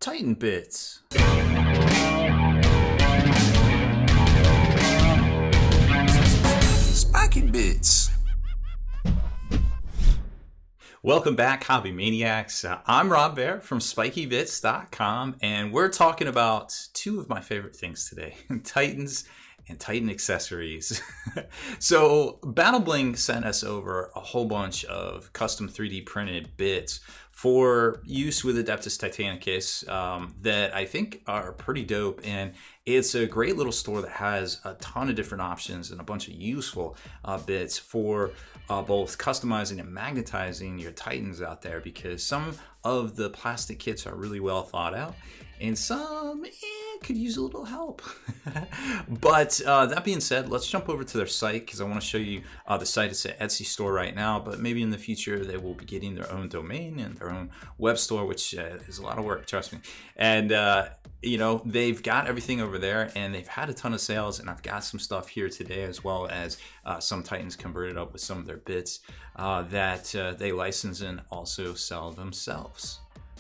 Titan bits. Spiky bits. Welcome back, Hobby Maniacs. I'm Rob Bear from SpikyBits.com, and we're talking about two of my favorite things today, Titans and Titan accessories. So Battle Bling sent us over a whole bunch of custom 3D printed bits for use with Adeptus Titanicus that I think are pretty dope, and it's a great little store that has a ton of different options and a bunch of useful bits for both customizing and magnetizing your Titans out there, because some of the plastic kits are really well thought out and some could use a little help. But that being said, let's jump over to their site, because I want to show you the site. It's an Etsy store right now, but maybe in the future they will be getting their own domain and their own web store, which is a lot of work, trust me. And you know, they've got everything over there, and they've had a ton of sales, and I've got some stuff here today, as well as some Titans converted up with some of their bits that they license and also sell themselves.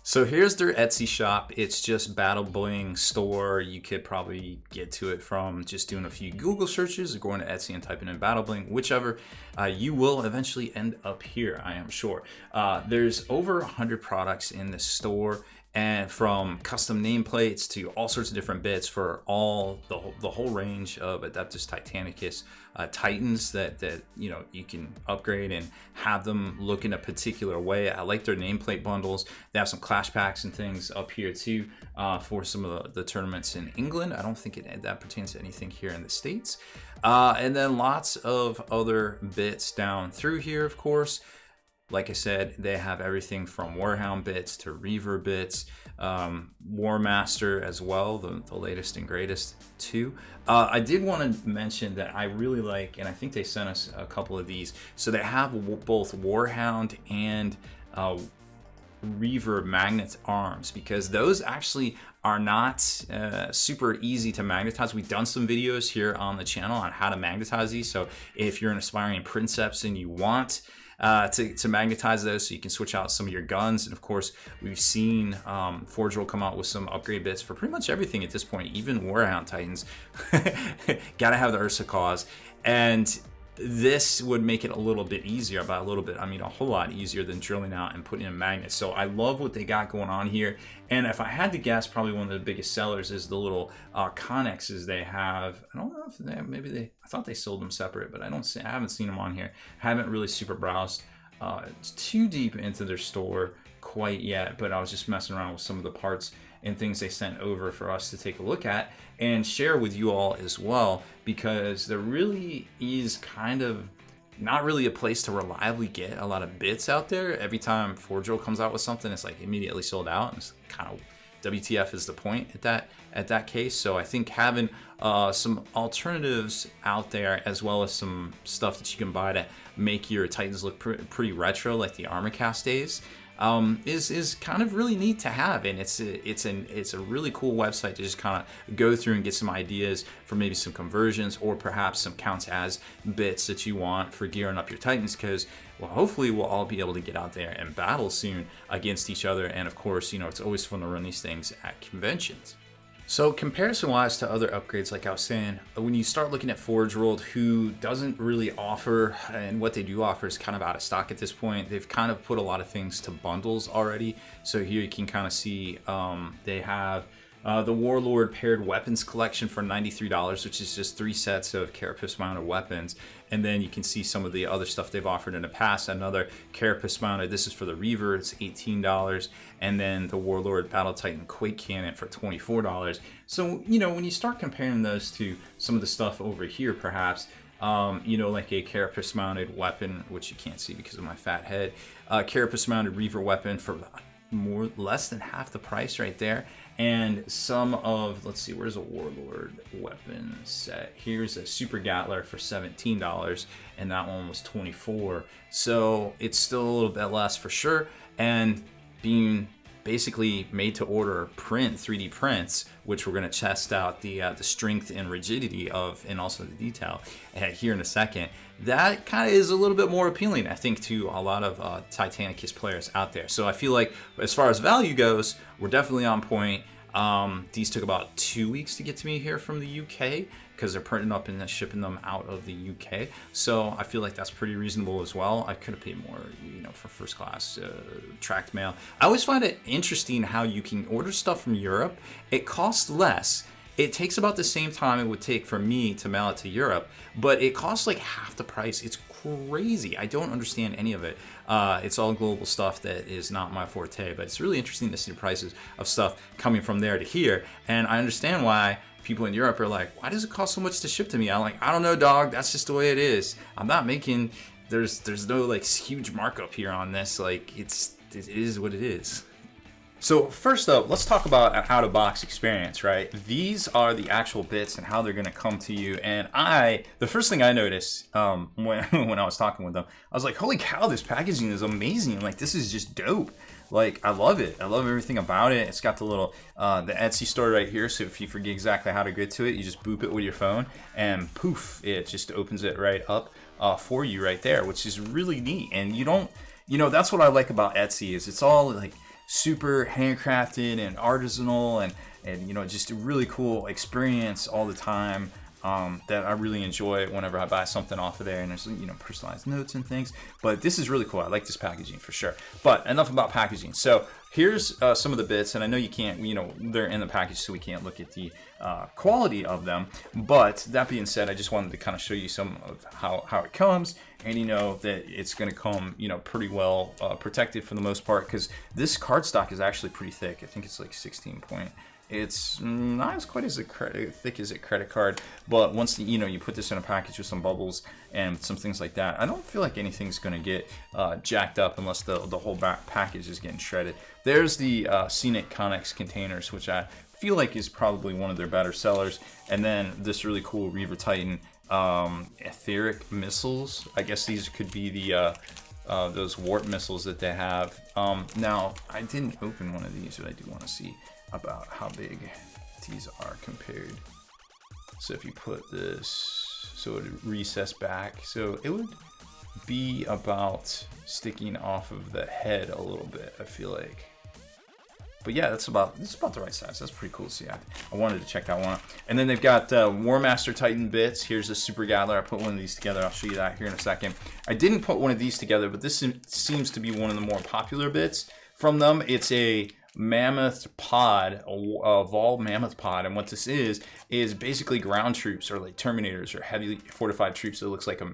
So here's their Etsy shop. It's just Battle Bling store. You could probably get to it from just doing a few Google searches or going to Etsy and typing in Battle Bling, whichever. You will eventually end up here, I am sure. There's over 100 products in the store, and from custom nameplates to all sorts of different bits for all the whole range of Adeptus Titanicus Titans that you know, you can upgrade and have them look in a particular way. I like their nameplate bundles. They have some clash packs and things up here too for some of the tournaments in England. I don't think that pertains to anything here in the States. And then lots of other bits down through here, of course. Like I said, they have everything from Warhound bits to Reaver bits, Warmaster as well, the latest and greatest too. I did want to mention that I really like, and I think they sent us a couple of these. So they have both Warhound and Reaver magnet arms, because those actually are not super easy to magnetize. We've done some videos here on the channel on how to magnetize these. So if you're an aspiring princeps and you want to magnetize those so you can switch out some of your guns. And of course, we've seen Forge will come out with some upgrade bits for pretty much everything at this point, even Warhound Titans. Gotta have the Ursa Cause. And this would make it a little bit easier. By a little bit, I mean a whole lot easier than drilling out and putting in magnets. So I love what they got going on here. And if I had to guess, probably one of the biggest sellers is the little connexes they have. I don't know if they I thought they sold them separate, but I haven't seen them on here. Haven't really super browsed too deep into their store quite yet, but I was just messing around with some of the parts and things they sent over for us to take a look at and share with you all as well, because there really is kind of not really a place to reliably get a lot of bits out there. Every time Forgel comes out with something, it's like immediately sold out, and it's kind of WTF is the point at that case. So I think having some alternatives out there, as well as some stuff that you can buy to make your Titans look pretty retro, like the Armorcast days, is kind of really neat to have. And it's a really cool website to just kind of go through and get some ideas for maybe some conversions, or perhaps some counts as bits that you want for gearing up your Titans, because well, hopefully we'll all be able to get out there and battle soon against each other. And of course, you know, it's always fun to run these things at conventions. So comparison-wise to other upgrades, like I was saying, when you start looking at Forge World, who doesn't really offer, and what they do offer is kind of out of stock at this point. They've kind of put a lot of things to bundles already. So here you can kind of see they have the Warlord paired weapons collection for $93, which is just 3 sets of carapace mounted weapons. And then you can see some of the other stuff they've offered in the past. Another carapace mounted, this is for the Reaver, it's $18. And then the Warlord Battle Titan Quake Cannon for $24. So, you know, when you start comparing those to some of the stuff over here, perhaps, you know, like a carapace mounted weapon, which you can't see because of my fat head, carapace mounted Reaver weapon for less than half the price right there. And some of, let's see, where's a Warlord weapon set? Here's a Super Gatler for $17, and that one was $24. So it's still a little bit less for sure. And being basically made to order print 3D prints, which we're going to test out the strength and rigidity of, and also the detail here in a second. That kind of is a little bit more appealing, I think, to a lot of Titanicus players out there. So I feel like as far as value goes, we're definitely on point. These took about 2 weeks to get to me here from the UK, because they're printing up and shipping them out of the UK. So I feel like that's pretty reasonable as well. I could have paid more, you know, for first class tracked mail. I always find it interesting how you can order stuff from Europe. It costs less. It takes about the same time it would take for me to mail it to Europe, but it costs like half the price. It's crazy. I don't understand any of it. It's all global stuff that is not my forte, but it's really interesting to see the prices of stuff coming from there to here. And I understand why people in Europe are like, why does it cost so much to ship to me? I'm like, I don't know, dog. That's just the way it is. I'm not making, there's no like huge markup here on this. Like it is what it is. So first up, let's talk about an out-of-box experience, right? These are the actual bits and how they're going to come to you. And the first thing I noticed when I was talking with them, I was like, holy cow, this packaging is amazing. Like, this is just dope. Like, I love it. I love everything about it. It's got the little, the Etsy store right here. So if you forget exactly how to get to it, you just boop it with your phone and poof, it just opens it right up for you right there, which is really neat. And you don't, you know, that's what I like about Etsy is it's all like super handcrafted and artisanal and you know, just a really cool experience all the time that I really enjoy whenever I buy something off of there, and there's, you know, personalized notes and things. But this is really cool. I like this packaging for sure. But enough about packaging. So here's some of the bits, and I know you can't, you know, they're in the package, so we can't look at the quality of them. But that being said, I just wanted to kind of show you some of how it comes, and you know that it's going to come, you know, pretty well protected for the most part, because this cardstock is actually pretty thick. I think it's like 16 point. It's not as quite as thick as a credit card, but once you know you put this in a package with some bubbles and some things like that, I don't feel like anything's going to get jacked up unless the whole back package is getting shredded. There's the Scenic Connex containers, which I feel like is probably one of their better sellers, and then this really cool Reaver Titan etheric missiles. I guess these could be the those warp missiles that they have. Now I didn't open one of these, but I do want to see about how big these are compared. So if you put this, so it would recess back, so it would be about sticking off of the head a little bit, I feel like. But yeah, that's about the right size. That's pretty cool to see. I wanted to check that one out. And then they've got Warmaster Titan bits. Here's a Super Gather. I put one of these together. I'll show you that here in a second. I didn't put one of these together, but this seems to be one of the more popular bits from them. It's a mammoth pod, a Vol mammoth pod, and what this is basically ground troops or like Terminators or heavily fortified troops. That looks like a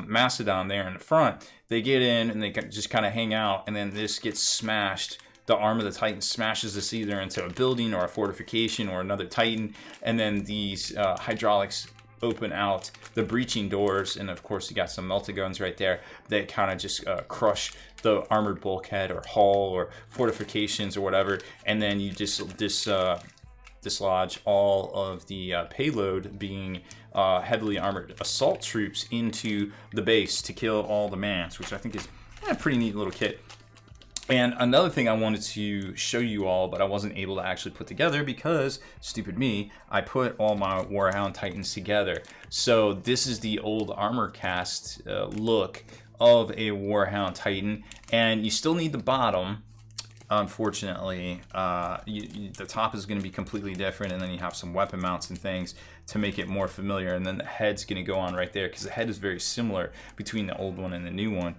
Mastodon there in the front. They get in and they just kind of hang out, and then this gets smashed. The arm of the Titan smashes this either into a building or a fortification or another Titan, and then these hydraulics open out the breaching doors, and of course you got some melta guns right there that kind of just crush the armored bulkhead or hull or fortifications or whatever, and then you just dislodge all of the payload, being heavily armored assault troops, into the base to kill all the mans, which I think is a pretty neat little kit. And another thing I wanted to show you all, but I wasn't able to actually put together because, stupid me, I put all my Warhound Titans together. So this is the old armor cast look of a Warhound Titan, and you still need the bottom. Unfortunately, the top is going to be completely different, and then you have some weapon mounts and things to make it more familiar, and then the head's going to go on right there, because the head is very similar between the old one and the new one.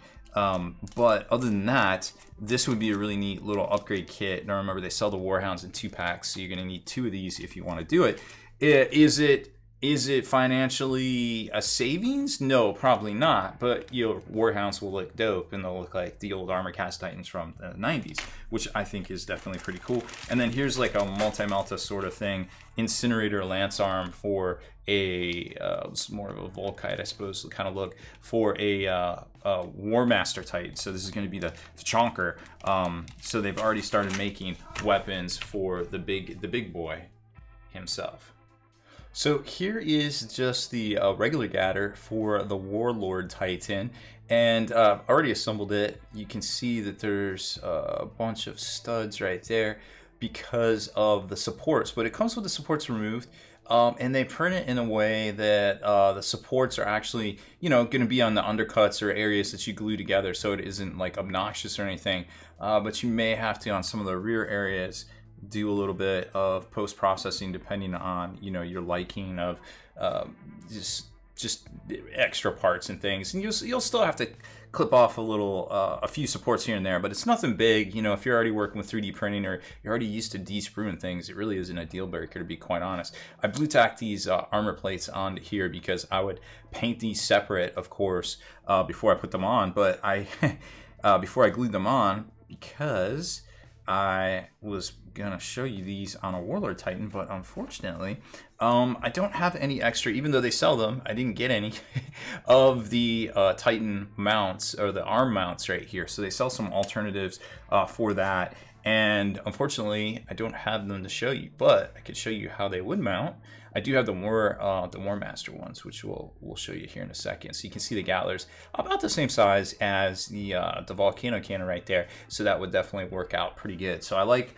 But other than that, this would be a really neat little upgrade kit. Now remember, they sell the Warhounds in 2 packs, so you're going to need 2 of these if you want to do it. Is it financially a savings? No, probably not. But your Warhounds will look dope, and they'll look like the old armor cast Titans from the 90s, which I think is definitely pretty cool. And then here's like a multi-melta sort of thing, Incinerator Lance Arm for a it's more of a Volkite, I suppose, kind of look for a Warmaster Titan. So this is going to be the chonker. So they've already started making weapons for the big boy himself. So here is just the regular gather for the Warlord Titan, And already assembled it. You can see that there's a bunch of studs right there because of the supports, but it comes with the supports removed. And they print it in a way that the supports are actually, going to be on the undercuts or areas that you glue together, so it isn't like obnoxious or anything. But you may have to, on some of the rear areas, do a little bit of post-processing depending on, your liking of just extra parts and things, and you'll still have to clip off a few supports here and there, but it's nothing big. If you're already working with 3D printing or you're already used to de-spruing things, it really isn't a deal breaker, to be quite honest. I blue tacked these armor plates onto here because I would paint these separate, of course, before I put them on, but before I glued them on, because I was gonna show you these on a Warlord Titan, but unfortunately I don't have any extra, even though they sell them. I didn't get any of the Titan mounts or the arm mounts right here, so they sell some alternatives for that, and unfortunately I don't have them to show you, but I could show you how they would mount. I do have the Warmaster ones, which we'll show you here in a second. So you can see the Gattlers about the same size as the Volcano Cannon right there. So that would definitely work out pretty good. So I like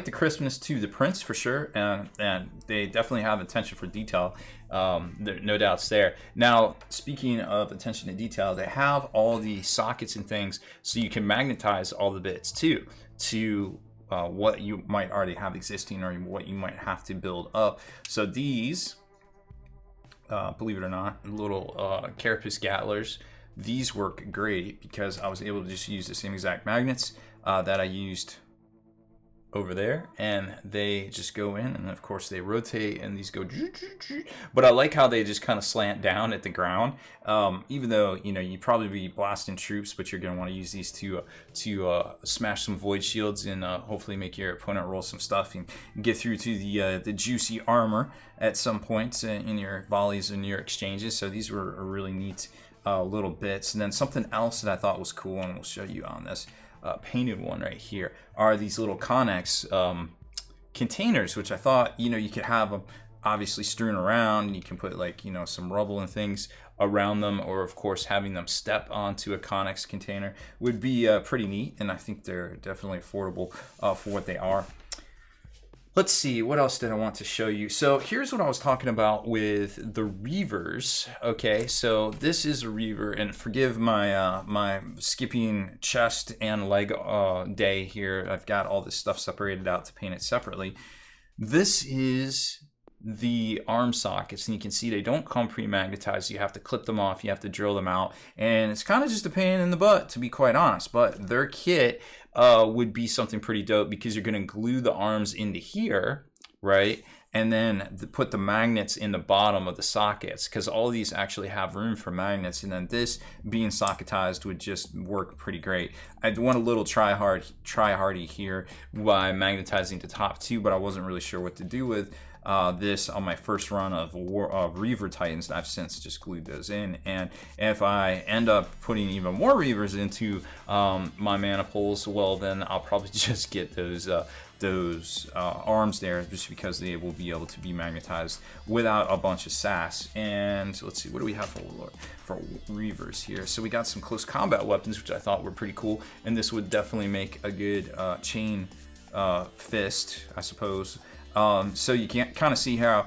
the crispness to the prints for sure, and they definitely have attention for detail. No doubts there. Now, speaking of attention to detail, they have all the sockets and things, so you can magnetize all the bits too to what you might already have existing or what you might have to build up. So these, believe it or not, little Carapace Gattlers, these work great because I was able to just use the same exact magnets that I used over there, and they just go in, and of course they rotate, and these go, but I like how they just kind of slant down at the ground, even though you'd probably be blasting troops, but you're going to want to use these to smash some void shields and hopefully make your opponent roll some stuff and get through to the juicy armor at some points in your volleys and your exchanges. So these were a really neat little bits. And then something else that I thought was cool, and we'll show you on this painted one right here, are these little Connex containers, which I thought you could have them obviously strewn around, and you can put some rubble and things around them, or of course having them step onto a Connex container would be pretty neat, and I think they're definitely affordable for what they are. Let's see, what else did I want to show you? So here's what I was talking about with the Reavers. Okay, so this is a Reaver, and forgive my my skipping chest and leg day here. I've got all this stuff separated out to paint it separately. This is the arm sockets, and you can see they don't come pre-magnetized. You have to clip them off, you have to drill them out, and it's kind of just a pain in the butt, to be quite honest. But their kit would be something pretty dope, because you're going to glue the arms into here, right, and then put the magnets in the bottom of the sockets, because all these actually have room for magnets, and then this being socketized would just work pretty great. I went a little try hardy here by magnetizing the top two, but I wasn't really sure what to do with this on my first run of Reaver Titans. I've since just glued those in, and if I end up putting even more Reavers into my manifolds, well, then I'll probably just get those arms there, just because they will be able to be magnetized without a bunch of sass. And let's see, what do we have for Reavers here? So we got some close combat weapons, which I thought were pretty cool, and this would definitely make a good chain fist, I suppose. So you can kind of see how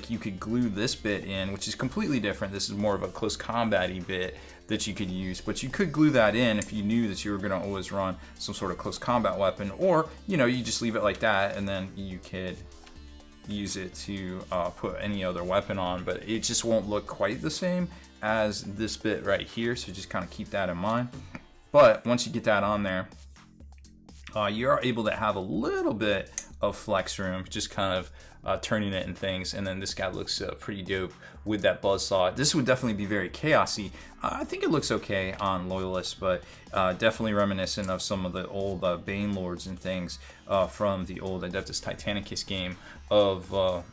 you could glue this bit in, which is completely different. This is more of a close combat-y bit that you could use, but you could glue that in if you knew that you were going to always run some sort of close combat weapon, or you just leave it like that, and then you could use it to put any other weapon on, but it just won't look quite the same as this bit right here, so just kind of keep that in mind. But once you get that on there, you're able to have a little bit of flex room, just kind of turning it and things. And then this guy looks pretty dope with that buzzsaw. This would definitely be very chaosy. I think it looks okay on Loyalists, but definitely reminiscent of some of the old Bane Lords and things from the old Adeptus Titanicus game of, oh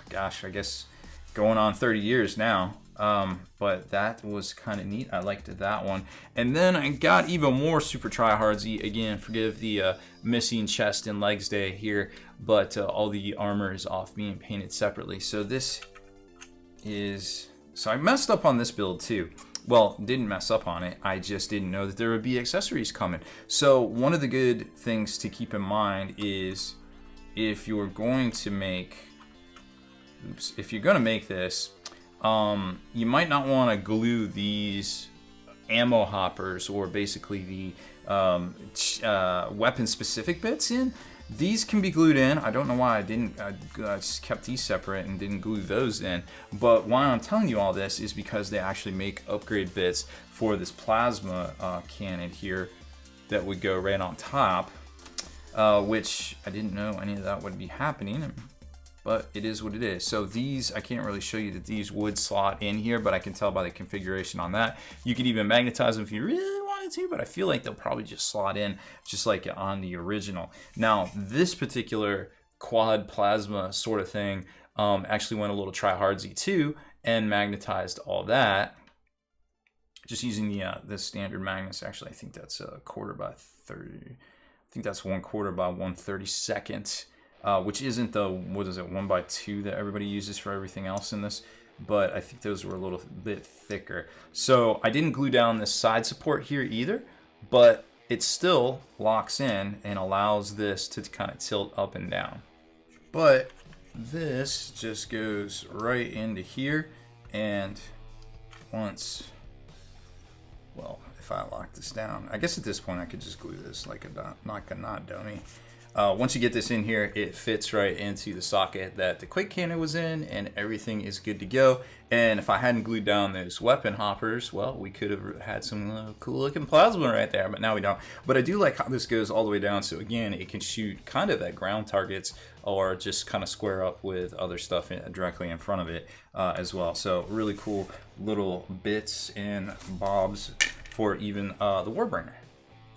gosh, I guess going on 30 years now. But that was kind of neat. I liked that one. And then I got even more super tryhardsy. Again, forgive the missing chest and legs day here, but all the armor is off being painted separately. So this is, so I messed up on this build too. well, didn't mess up on it. I just didn't know that there would be accessories coming. So one of the good things to keep in mind is if you're going to make, if you're going to make this, you might not want to glue these ammo hoppers or basically the weapon specific bits in. These can be glued in. I don't know why I didn't. I just kept these separate and didn't glue those in. But why I'm telling you all this is because they actually make upgrade bits for this plasma cannon here that would go right on top, which I didn't know any of that would be happening. But it is what it is. So these, I can't really show you that these would slot in here, but I can tell by the configuration on that. You could even magnetize them if you really wanted to, but I feel like they'll probably just slot in just like on the original. Now, this particular quad plasma sort of thing actually went a little try-hardsy too and magnetized all that. Just using the standard magnets. Actually, I think that's a 1/4 by 30. I think that's 1/4 by 1/32, which isn't the, what is it, 1/2 that everybody uses for everything else in this. But I think those were a little bit thicker. So I didn't glue down this side support here either, but it still locks in and allows this to kind of tilt up and down. But this just goes right into here, and once, well, if I lock this down, I guess at this point I could just glue this like a knot dummy. Once you get this in here, it fits right into the socket that the quick cannon was in, and everything is good to go. And if I hadn't glued down those weapon hoppers, well, we could have had some cool looking plasma right there, but now we don't. But I do like how this goes all the way down, so again, it can shoot kind of at ground targets or just kind of square up with other stuff directly in front of it as well. So really cool little bits and bobs for even the Warbringer.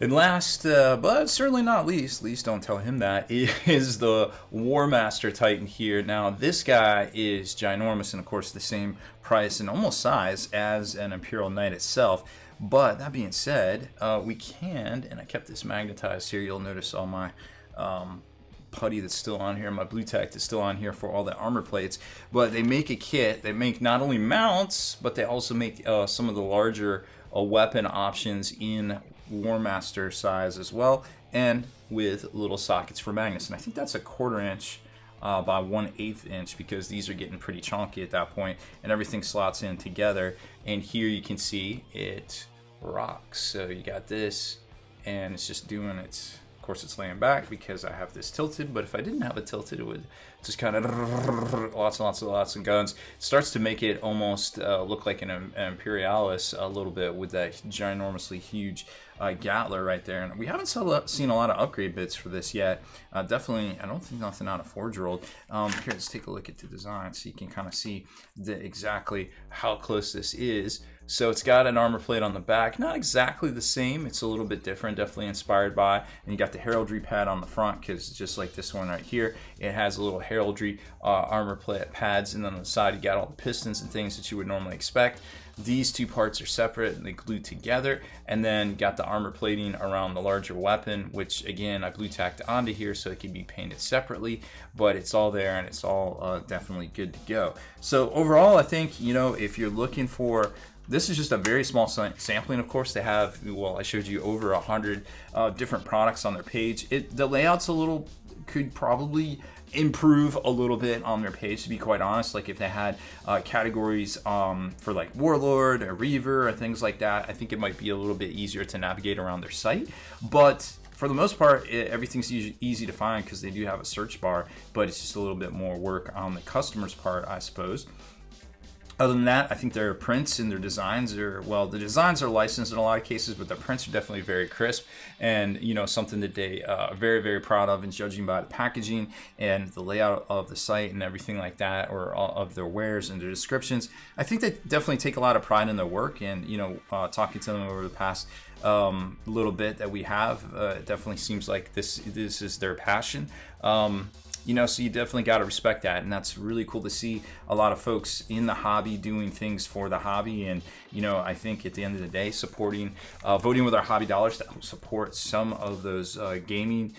And last, but certainly not least don't tell him that, is the Warmaster Titan here. Now, this guy is ginormous and, of course, the same price and almost size as an Imperial Knight itself. But that being said, we can, and I kept this magnetized here. You'll notice all my putty that's still on here, my blue tack that's still on here for all the armor plates. But they make a kit. They make not only mounts, but they also make some of the larger weapon options in Warmaster size as well, and with little sockets for magnets. And I think that's a 1/4 inch by 1/8 inch, because these are getting pretty chunky at that point, and everything slots in together. And here you can see it rocks. So you got this, and it's just doing its, of course it's laying back because I have this tilted, but if I didn't have it tilted, it would just kind of lots of guns. It starts to make it almost look like an Imperialis a little bit with that ginormously huge Gatler right there. And we haven't seen a lot of upgrade bits for this yet. Definitely, I don't think nothing out of Forge World. Here, let's take a look at the design so you can kind of see exactly how close this is. So it's got an armor plate on the back, not exactly the same, it's a little bit different, definitely inspired by, and you got the heraldry pad on the front, because just like this one right here, it has a little heraldry armor plate pads, and then on the side you got all the pistons and things that you would normally expect. These two parts are separate and they glue together, and then you got the armor plating around the larger weapon, which again I blue tacked onto here so it can be painted separately, but it's all there and it's all definitely good to go. So overall, I think, you know, if you're looking for, this is just a very small sampling. Of course, they have, well, I showed you over 100 different products on their page. The layout's a little, could probably improve a little bit on their page, to be quite honest. Like if they had categories for like Warlord or Reaver or things like that, I think it might be a little bit easier to navigate around their site. But for the most part, everything's easy to find because they do have a search bar, but it's just a little bit more work on the customer's part, I suppose. Other than that, I think their prints and their designs are, well, the designs are licensed in a lot of cases, but the prints are definitely very crisp, and, you know, something that they are very, very proud of, and judging by the packaging and the layout of the site and everything like that, or all of their wares and their descriptions. I think they definitely take a lot of pride in their work, and, you know, talking to them over the past little bit that we have, it definitely seems like this is their passion. you know, so you definitely got to respect that, and that's really cool to see a lot of folks in the hobby doing things for the hobby. And you know, I think at the end of the day, supporting, voting with our hobby dollars to help support some of those gaming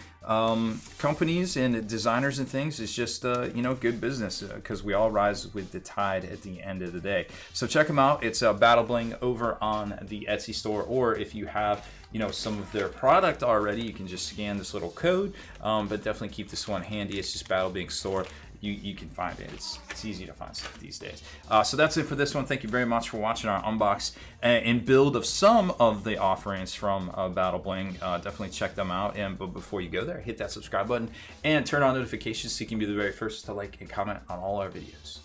companies and designers and things is just you know, good business, because we all rise with the tide at the end of the day. So check them out. It's Battle Bling over on the Etsy store, or if you have, you know, some of their product already, you can just scan this little code, but definitely keep this one handy. It's just Battle Bling store. You can find it. It's easy to find stuff these days. So that's it for this one. Thank you very much for watching our unbox and build of some of the offerings from Battle Bling. Definitely check them out. But before you go there, hit that subscribe button and turn on notifications so you can be the very first to like and comment on all our videos.